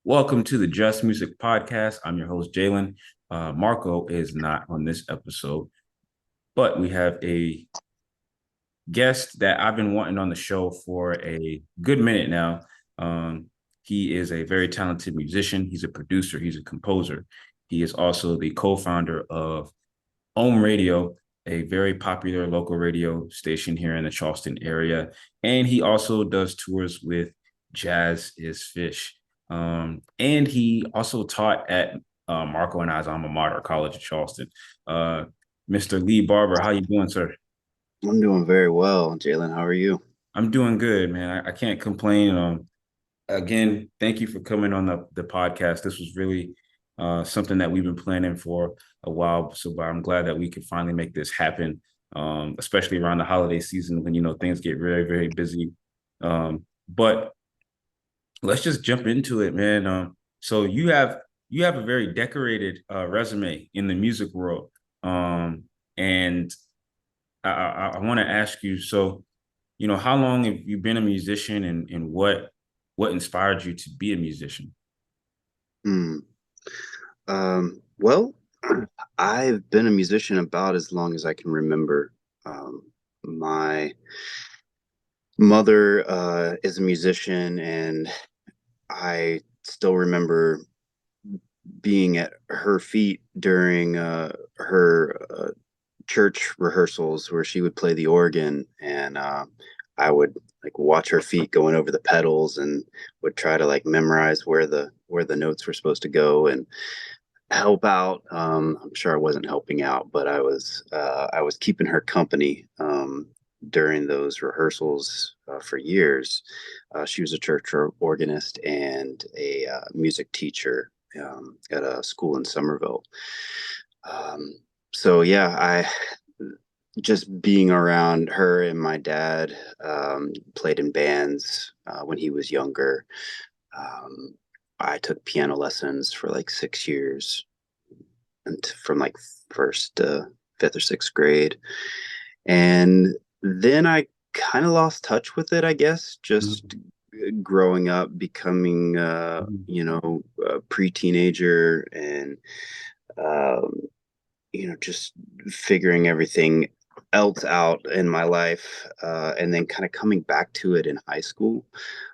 Welcome to the Just Music Podcast. I'm your host, Jalen. Marco is not on this episode, but we have a guest that I've been wanting on the show for a good minute now. He is a very talented musician. He's a producer. He's a composer. He is also the co-founder of Ohm Radio, a very popular local radio station here in the Charleston area. And he also does tours with Jazz is Fish. And he also taught at Marco and I's alma mater, College of Charleston. Mr. Lee Barbour, how you doing, sir? I'm doing very well, Jalen. How are you? I'm doing good, man. I can't complain. Again, thank you for coming on the podcast. This was really something that we've been planning for a while. So I'm glad that we could finally make this happen, especially around the holiday season when, things get very, very busy. But let's just jump into it, man. So you have a very decorated resume in the music world. And I want to ask you, so, how long have you been a musician and what inspired you to be a musician? Hmm. Well, I've been a musician about as long as I can remember. My mother is a musician, and I still remember being at her feet during her church rehearsals where she would play the organ, and I would like watch her feet going over the pedals and would try to like memorize where the notes were supposed to go and help out. I'm sure I wasn't helping out, but I was keeping her company during those rehearsals for years. She was a church organist and a music teacher at a school in Somerville. Um, so yeah, I just being around her and my dad, played in bands when he was younger. Um, I took piano lessons for like 6 years, and from like first to fifth or sixth grade, and then I kind of lost touch with it, I guess, just Mhm. growing up, becoming a pre-teenager, and um, just figuring everything else out in my life, and then kind of coming back to it in high school.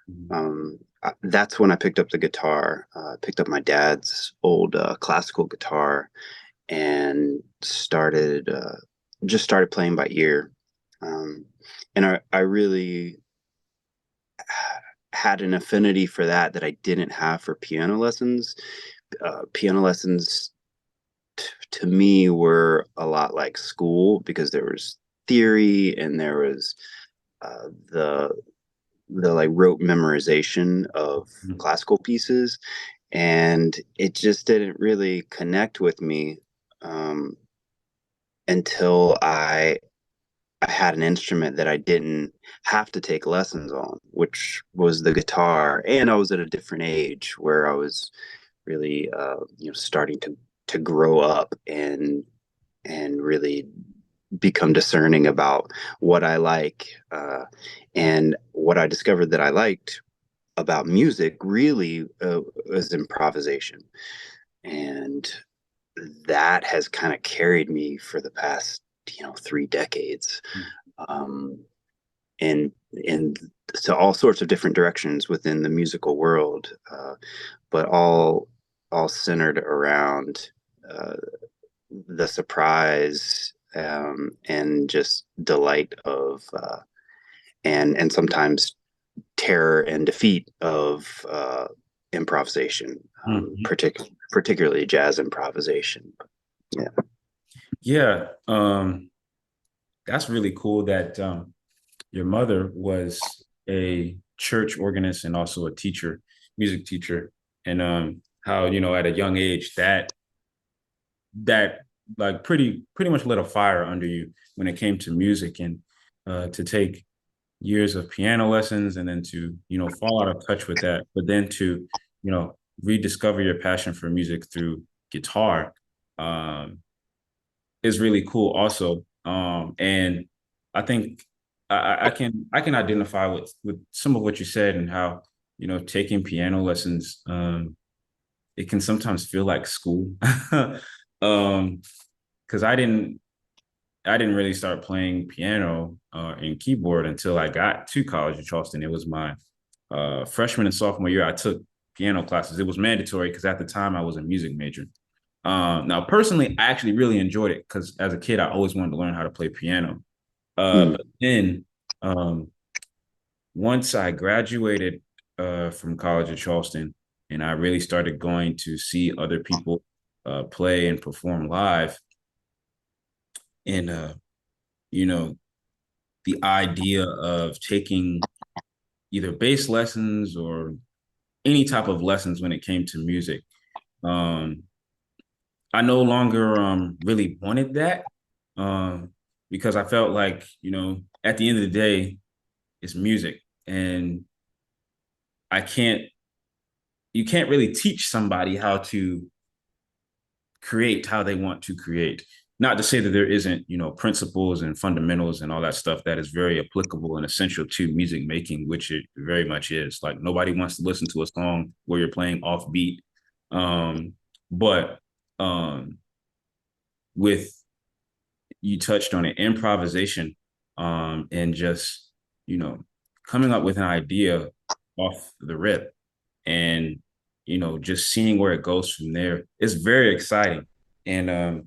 Mhm. That's when I picked up the guitar. Picked up my dad's old classical guitar and started playing by ear. Um, and I really had an affinity for that I didn't have for piano lessons. Piano lessons to me were a lot like school because there was theory and there was the like rote memorization of Mhm. classical pieces, and it just didn't really connect with me um, until I had an instrument that I didn't have to take lessons on, which was the guitar. And I was at a different age where I was really, starting to grow up and really become discerning about what I like. And what I discovered that I liked about music really was improvisation. And that has kind of carried me for the past, 3 decades. Um, and to all sorts of different directions within the musical world, but all centered around uh, the surprise, and just delight of and sometimes terror and defeat of improvisation, Mhm. particularly jazz improvisation. Yeah. Yeah, that's really cool that your mother was a church organist and also a teacher, music teacher, and how at a young age that like pretty much lit a fire under you when it came to music, and to take years of piano lessons and then to fall out of touch with that, but then to rediscover your passion for music through guitar, um, is really cool also. And I think I can identify with some of what you said and how taking piano lessons it can sometimes feel like school. Because I didn't really start playing piano and keyboard until I got to College of Charleston. It was my freshman and sophomore year. I took piano classes. It was mandatory because at the time I was a music major. Now, personally, I actually really enjoyed it because as a kid, I always wanted to learn how to play piano. Mm. But then um, once I graduated from College of Charleston and I really started going to see other people play and perform live, and you know, the idea of taking either bass lessons or any type of lessons when it came to music, um, I no longer really wanted that um, because I felt like, at the end of the day, it's music. And I can't, you can't really teach somebody how to create how they want to create. Not to say that there isn't, principles and fundamentals and all that stuff that is very applicable and essential to music making, which it very much is. Like nobody wants to listen to a song where you're playing off beat. But um, with you touched on it, improvisation, and just, you know, coming up with an idea off the rip and, just seeing where it goes from there is very exciting. And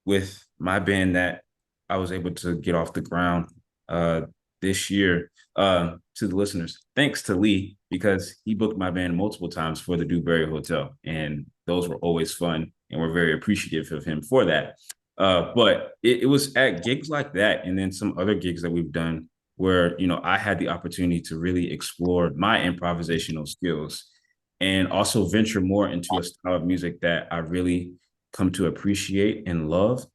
with my band that I was able to get off the ground uh, this year, to the listeners, thanks to Lee, because he booked my band multiple times for the Dewberry Hotel. And those were always fun. And we're very appreciative of him for that. But it was at gigs like that, and then some other gigs that we've done where, I had the opportunity to really explore my improvisational skills and also venture more into a style of music that I really come to appreciate and love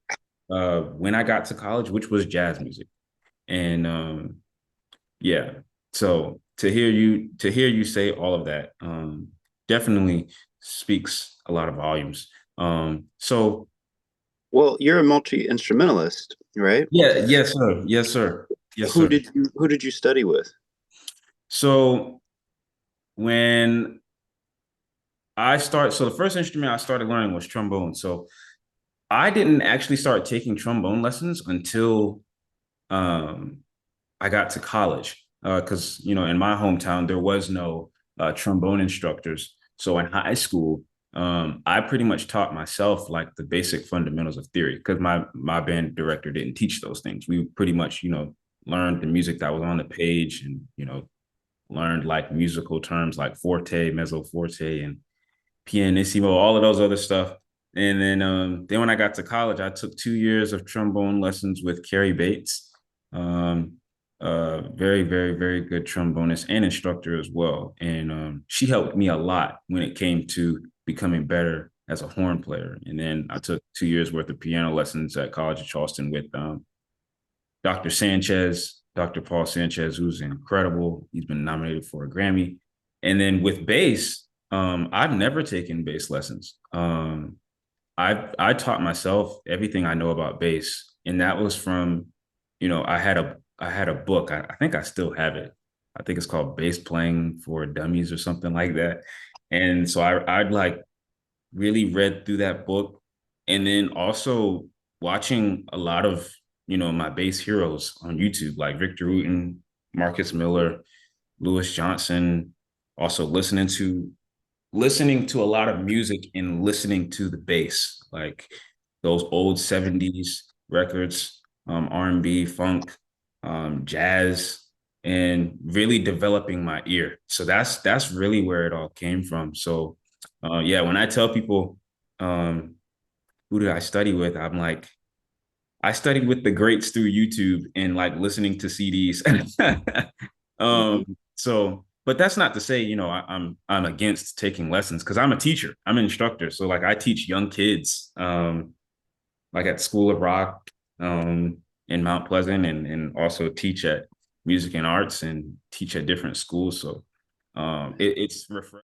when I got to college, which was jazz music. And yeah, so to hear you say all of that definitely speaks a lot of volumes. So Well, you're a multi-instrumentalist, right? yeah, yes, sir. Yes, sir. Yes, Who sir. did you study with? So when so the first instrument I started learning was trombone. So I didn't actually start taking trombone lessons until um, I got to college. Because, in my hometown, there was no trombone instructors. So in high school, I pretty much taught myself like the basic fundamentals of theory because my band director didn't teach those things. We pretty much, learned the music that was on the page and, learned like musical terms like forte, mezzo forte, and pianissimo, all of those other stuff. And then when I got to college, I took 2 years of trombone lessons with Carrie Bates. Um, very, very, very good trombonist and instructor as well. And she helped me a lot when it came to becoming better as a horn player. And then I took 2 years worth of piano lessons at College of Charleston with Dr. Sanchez, Dr. Paul Sanchez, who's incredible. He's been nominated for a Grammy. And then with bass, I've never taken bass lessons. I taught myself everything I know about bass, and that was from, I had a book. I think I still have it. I think it's called Bass Playing for Dummies or something like that. And so I'd like really read through that book, and then also watching a lot of my bass heroes on YouTube, like Victor Wooten, Marcus Miller, Lewis Johnson. Also listening to a lot of music and listening to the bass, like those old '70s records, R&B, funk, jazz, and really developing my ear. So that's really where it all came from. So yeah, when I tell people um, who did I study with, I'm like, I studied with the greats through YouTube and like listening to CDs. So, but that's not to say, I'm against taking lessons because I'm a teacher, I'm an instructor. So like I teach young kids, like at School of Rock, in Mount Pleasant, and also teach at Music and Arts and teach at different schools. So it's refreshing.